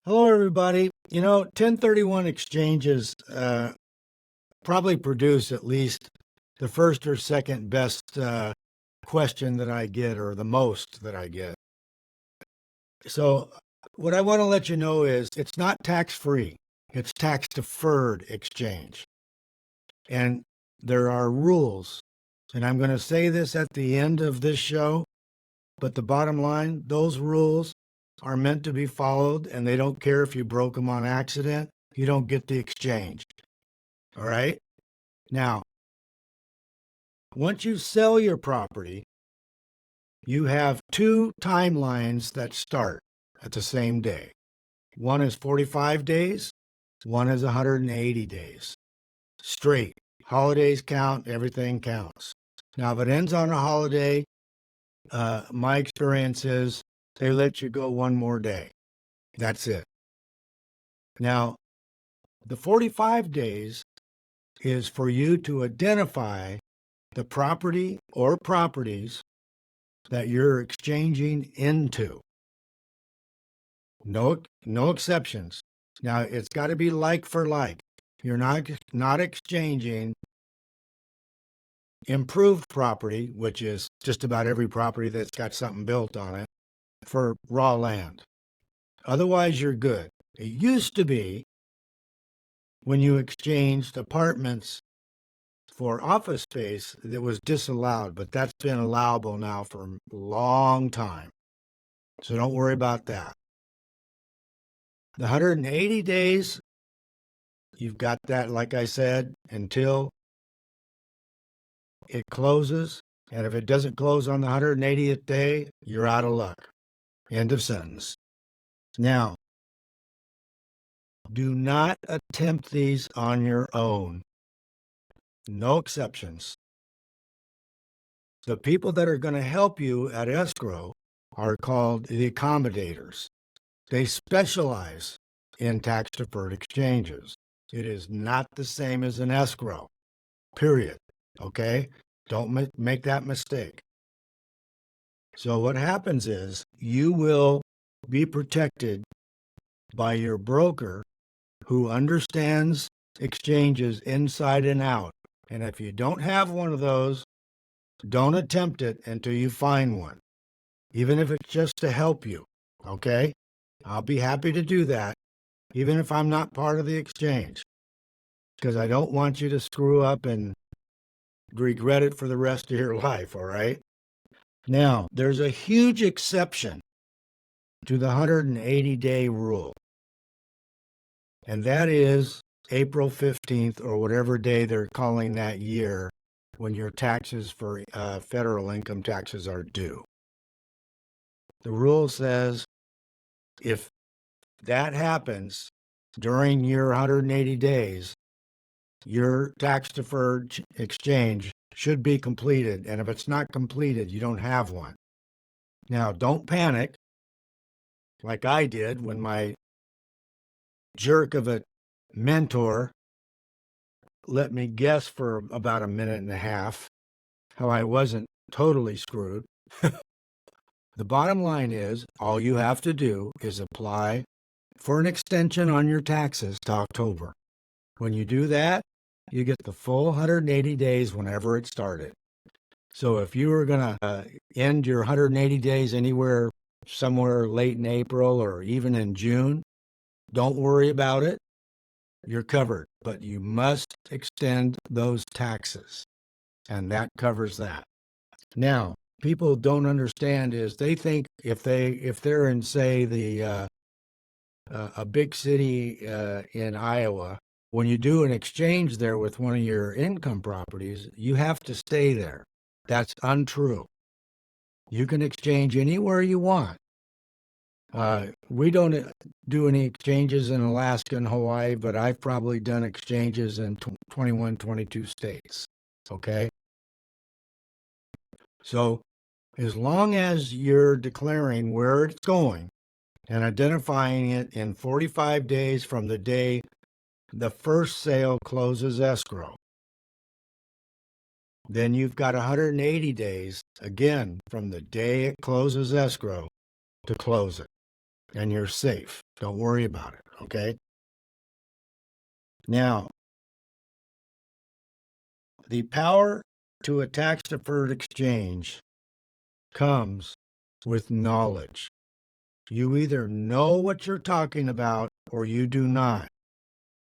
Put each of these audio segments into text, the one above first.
Hello, everybody. 1031 exchanges probably produce at least the first or second best question that I get, or the most that I get. So, what I want to let you know is it's not tax free, it's tax deferred exchange. And there are rules. And I'm going to say this at the end of this show, but the bottom line, those rules are meant to be followed, and they don't care if you broke them on accident. You don't get the exchange. All right? Now, once you sell your property, you have two timelines that start at the same day. One is 45 days, one is 180 days. Straight. Holidays count, everything counts. Now, if it ends on a holiday, my experience is they let you go one more day. That's it. Now, the 45 days is for you to identify the property or properties that you're exchanging into. No exceptions. Now, it's got to be like for like. You're not exchanging improved property, which is just about every property that's got something built on it, for raw land. Otherwise, you're good. It used to be when you exchanged apartments for office space that was disallowed, but that's been allowable now for a long time. So don't worry about that. The 180 days, you've got that, like I said, until it closes. And if it doesn't close on the 180th day, you're out of luck. End of sentence. Now, do not attempt these on your own. No exceptions. The people that are going to help you at escrow are called the accommodators. They specialize in tax-deferred exchanges. It is not the same as an escrow, period. Okay? Don't make that mistake. So what happens is you will be protected by your broker who understands exchanges inside and out. And if you don't have one of those, don't attempt it until you find one, even if it's just to help you. Okay? I'll be happy to do that, even if I'm not part of the exchange, because I don't want you to screw up and regret it for the rest of your life, all right? Now, there's a huge exception to the 180-day rule, and that is April 15th, or whatever day they're calling that year, when your taxes for federal income taxes are due. The rule says if that happens during your 180 days, your tax-deferred exchange should be completed. And if it's not completed, you don't have one. Now, don't panic like I did when my jerk of a mentor let me guess for about a minute and a half how I wasn't totally screwed. The bottom line is, all you have to do is apply for an extension on your taxes to October. When you do that, you get the full 180 days whenever it started. So if you were going to end your 180 days somewhere late in April or even in June, don't worry about it. You're covered, but you must extend those taxes, and that covers that. Now, people don't understand is they think if they're in, say, a big city in Iowa, when you do an exchange there with one of your income properties, you have to stay there. That's untrue. You can exchange anywhere you want. We don't do any exchanges in Alaska and Hawaii, but I've probably done exchanges in 21, 22 states. Okay? So as long as you're declaring where it's going and identifying it in 45 days from the day the first sale closes escrow, then you've got 180 days, again, from the day it closes escrow to close it. and you're safe. Don't worry about it, okay? Now, the power to a tax-deferred exchange comes with knowledge. You either know what you're talking about or you do not.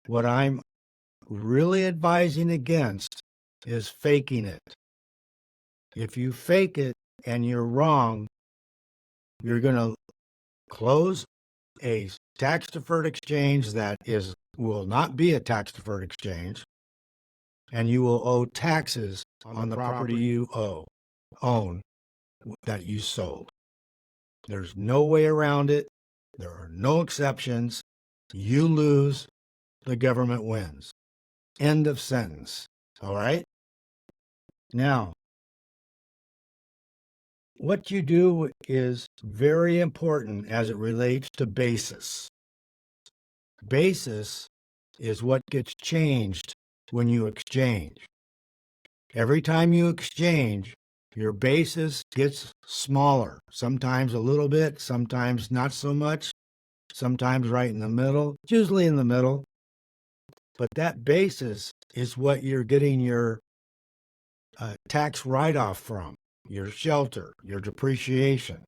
What I'm really advising against is faking it. If you fake it and you're wrong, you're going to close a tax-deferred exchange that will not be a tax-deferred exchange, and you will owe taxes on the property you own that you sold. There's no way around it. There are no exceptions. You lose, the government wins. End of sentence. All right? Now, what you do is very important as it relates to basis. Basis is what gets changed when you exchange. Every time you exchange, your basis gets smaller, sometimes a little bit, sometimes not so much, sometimes right in the middle, usually in the middle. But that basis is what you're getting your tax write-off from, your shelter, your depreciation.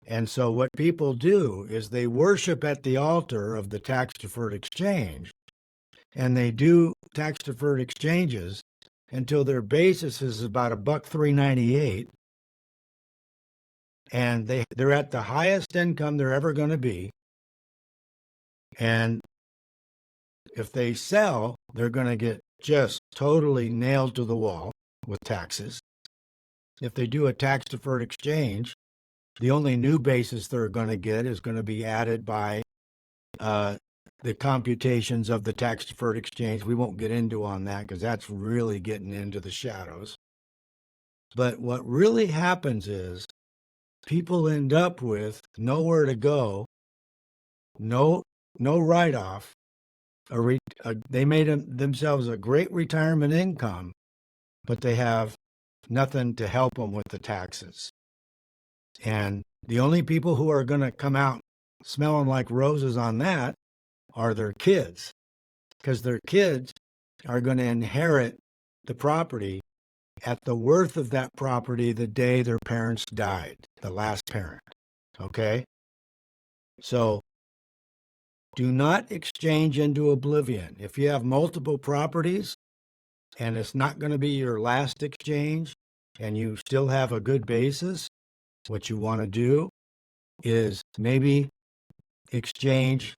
And so what people do is they worship at the altar of the tax-deferred exchange, and they do tax-deferred exchanges until their basis is about $1.398, and they're at the highest income they're ever going to be. And if they sell, they're going to get just totally nailed to the wall with taxes. If they do a tax-deferred exchange, the only new basis they're going to get is going to be added by the computations of the tax-deferred exchange. We won't get into on that because that's really getting into the shadows. But what really happens is people end up with nowhere to go, no write-off. They made themselves a great retirement income, but they have nothing to help them with the taxes. And the only people who are going to come out smelling like roses on that are their kids, because their kids are going to inherit the property at the worth of that property the day their parents died, the last parent. Okay? So do not exchange into oblivion. If you have multiple properties and it's not going to be your last exchange and you still have a good basis, what you want to do is maybe exchange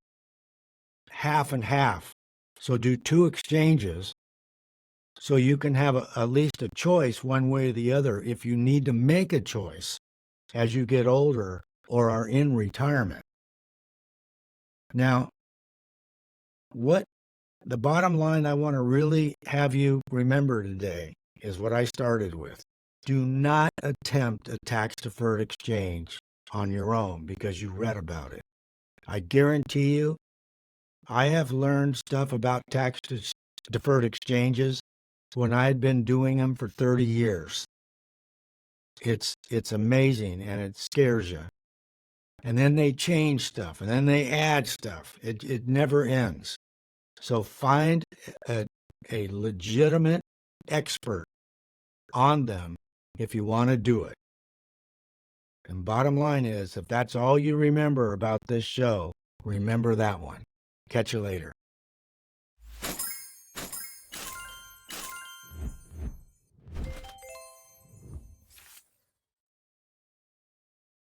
half and half. So do 2 exchanges so you can have at least a choice one way or the other if you need to make a choice as you get older or are in retirement. Now, what the bottom line I want to really have you remember today is what I started with. Do not attempt a tax-deferred exchange on your own because you read about it. I guarantee you, I have learned stuff about tax-deferred exchanges when I had been doing them for 30 years. It's amazing, and it scares you. And then they change stuff, and then they add stuff. It never ends. So find a legitimate expert on them if you want to do it. And bottom line is, if that's all you remember about this show, remember that one. Catch you later.